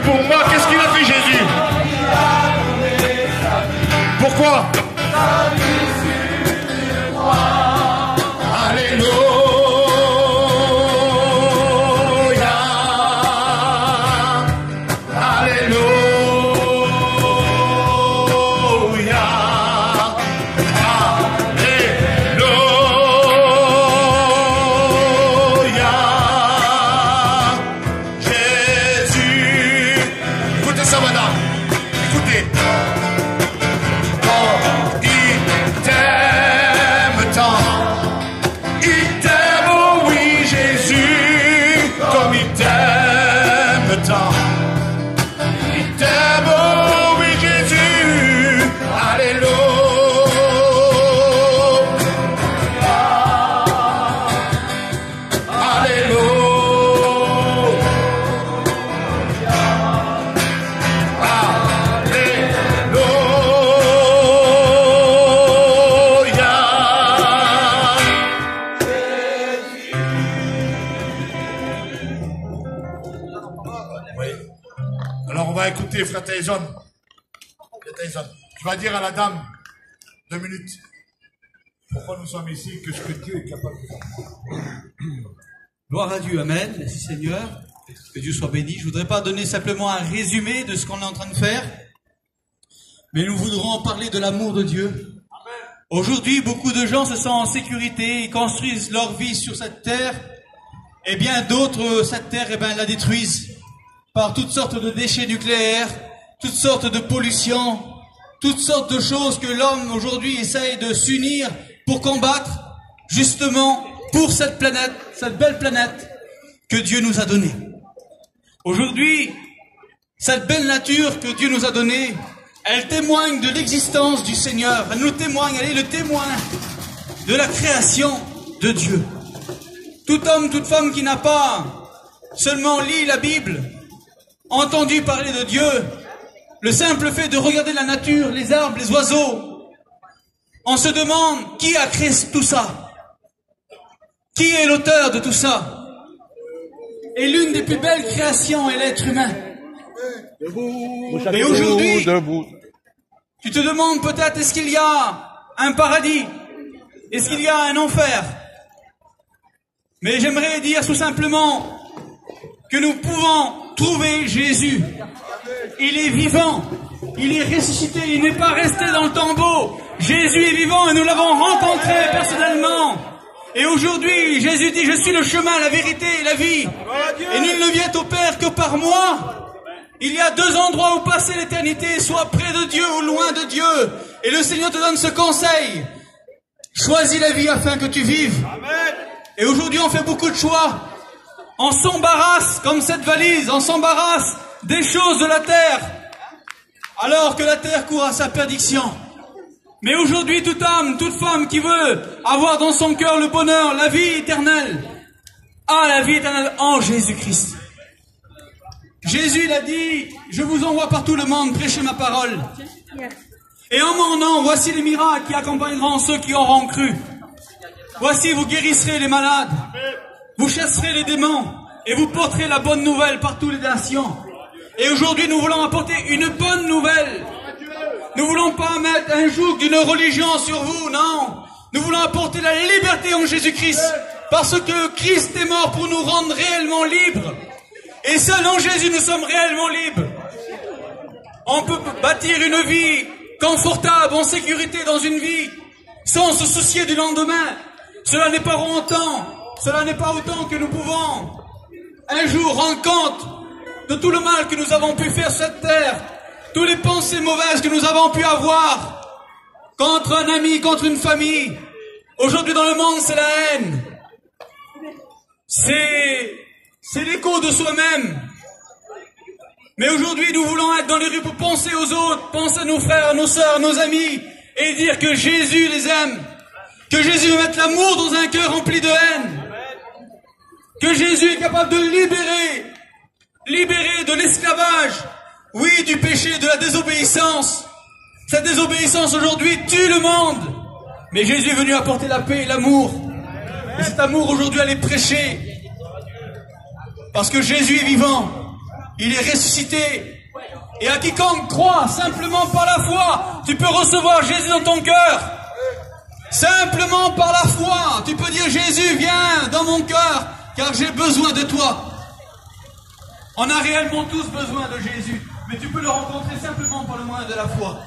pour moi. Qu'est-ce qu'il a fait Jésus? Pourquoi? Frère Tyson, je vais dire à la dame, 2 minutes, pourquoi nous sommes ici, que ce que Dieu est capable de faire. Gloire à Dieu, amen, merci Seigneur, que Dieu soit béni. Je ne voudrais pas donner simplement un résumé de ce qu'on est en train de faire, mais nous voudrons parler de l'amour de Dieu. Aujourd'hui, beaucoup de gens se sentent en sécurité, ils construisent leur vie sur cette terre, et bien d'autres, cette terre, la détruisent par toutes sortes de déchets nucléaires, toutes sortes de pollutions, toutes sortes de choses que l'homme aujourd'hui essaye de s'unir pour combattre, justement pour cette planète, cette belle planète que Dieu nous a donnée. Aujourd'hui, cette belle nature que Dieu nous a donnée, elle témoigne de l'existence du Seigneur, elle nous témoigne, elle est le témoin de la création de Dieu. Tout homme, toute femme qui n'a pas seulement lu la Bible, entendu parler de Dieu, le simple fait de regarder la nature, les arbres, les oiseaux, on se demande qui a créé tout ça? Qui est l'auteur de tout ça? Et l'une des plus belles créations est l'être humain. Et aujourd'hui, tu te demandes peut-être, est-ce qu'il y a un paradis? Est-ce qu'il y a un enfer? Mais j'aimerais dire tout simplement que nous pouvons trouver Jésus. Il est vivant, il est ressuscité, il n'est pas resté dans le tombeau. Jésus est vivant et nous l'avons rencontré personnellement. Et aujourd'hui, Jésus dit, je suis le chemin, la vérité et la vie. Et nul ne vient au Père que par moi. Il y a 2 endroits où passer l'éternité, soit près de Dieu ou loin de Dieu. Et le Seigneur te donne ce conseil. Choisis la vie afin que tu vives. Et aujourd'hui, on fait beaucoup de choix. On s'embarrasse, comme cette valise, on s'embarrasse des choses de la terre, alors que la terre court à sa perdition. Mais aujourd'hui, tout homme, toute femme qui veut avoir dans son cœur le bonheur, la vie éternelle, a la vie éternelle en Jésus-Christ. Jésus, il a dit, je vous envoie par tout le monde, prêchez ma parole. Et en mon nom, voici les miracles qui accompagneront ceux qui auront cru. Voici, vous guérisserez les malades. Vous chasserez les démons et vous porterez la bonne nouvelle par toutes les nations. Et aujourd'hui, nous voulons apporter une bonne nouvelle. Nous ne voulons pas mettre un joug d'une religion sur vous, non. Nous voulons apporter la liberté en Jésus-Christ. Parce que Christ est mort pour nous rendre réellement libres. Et seul en Jésus, nous sommes réellement libres. On peut bâtir une vie confortable, en sécurité dans une vie, sans se soucier du lendemain. Cela n'est pas autant. Cela n'est pas autant que nous pouvons un jour rendre compte de tout le mal que nous avons pu faire sur cette terre, toutes les pensées mauvaises que nous avons pu avoir contre un ami, contre une famille. Aujourd'hui dans le monde, c'est la haine. C'est l'écho de soi-même. Mais aujourd'hui, nous voulons être dans les rues pour penser aux autres, penser à nos frères, à nos sœurs, à nos amis, et dire que Jésus les aime. Que Jésus veut mettre l'amour dans un cœur rempli de haine. Que Jésus est capable de libérer de l'esclavage, oui, du péché, de la désobéissance. Cette désobéissance aujourd'hui tue le monde. Mais Jésus est venu apporter la paix et l'amour. Et cet amour aujourd'hui, elle est prêchée. Parce que Jésus est vivant. il est ressuscité. Et à quiconque croit simplement par la foi, tu peux recevoir Jésus dans ton cœur. Simplement par la foi, tu peux dire Jésus, viens dans mon cœur, car j'ai besoin de toi. On a réellement tous besoin de Jésus, mais tu peux le rencontrer simplement par le moyen de la foi.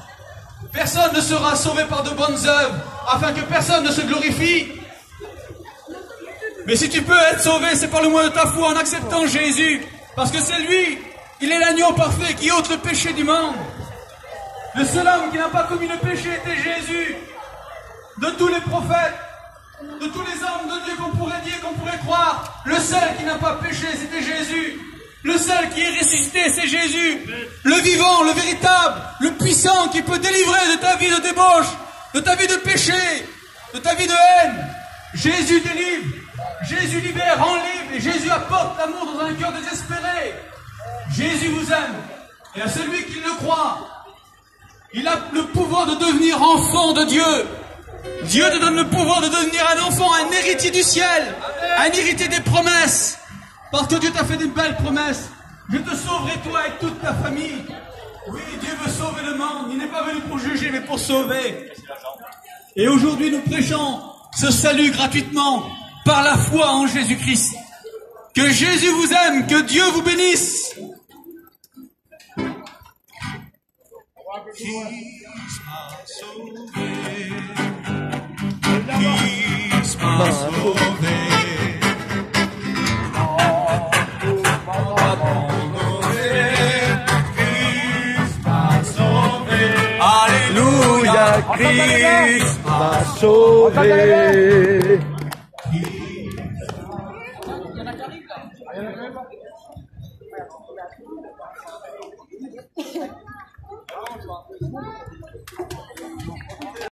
Personne ne sera sauvé par de bonnes œuvres, afin que personne ne se glorifie. Mais si tu peux être sauvé, c'est par le moyen de ta foi, en acceptant Jésus, parce que c'est lui. Il est l'agneau parfait qui ôte le péché du monde. Le seul homme qui n'a pas commis le péché était Jésus. De tous les prophètes, de tous les hommes de Dieu qu'on pourrait dire, qu'on pourrait croire, le seul qui n'a pas péché, c'était Jésus. Le seul qui est ressuscité, c'est Jésus. Le vivant, le véritable, le puissant qui peut délivrer de ta vie de débauche, de ta vie de péché, de ta vie de haine. Jésus délivre, Jésus libère, enlève, et Jésus apporte l'amour dans un cœur désespéré. Jésus vous aime, et à celui qui le croit, il a le pouvoir de devenir enfant de Dieu. Dieu te donne le pouvoir de devenir un enfant, un héritier du ciel, un héritier des promesses, parce que Dieu t'a fait des belles promesses. Je te sauverai toi et toute ta famille. Oui, Dieu veut sauver le monde, il n'est pas venu pour juger, mais pour sauver. Et aujourd'hui, nous prêchons ce salut gratuitement, par la foi en Jésus-Christ. Que Jésus vous aime, que Dieu vous bénisse. Qui m'a sauvé, qui m'a sauvé, Christ m'a sauvé, alléluia, Christ m'a sauvé.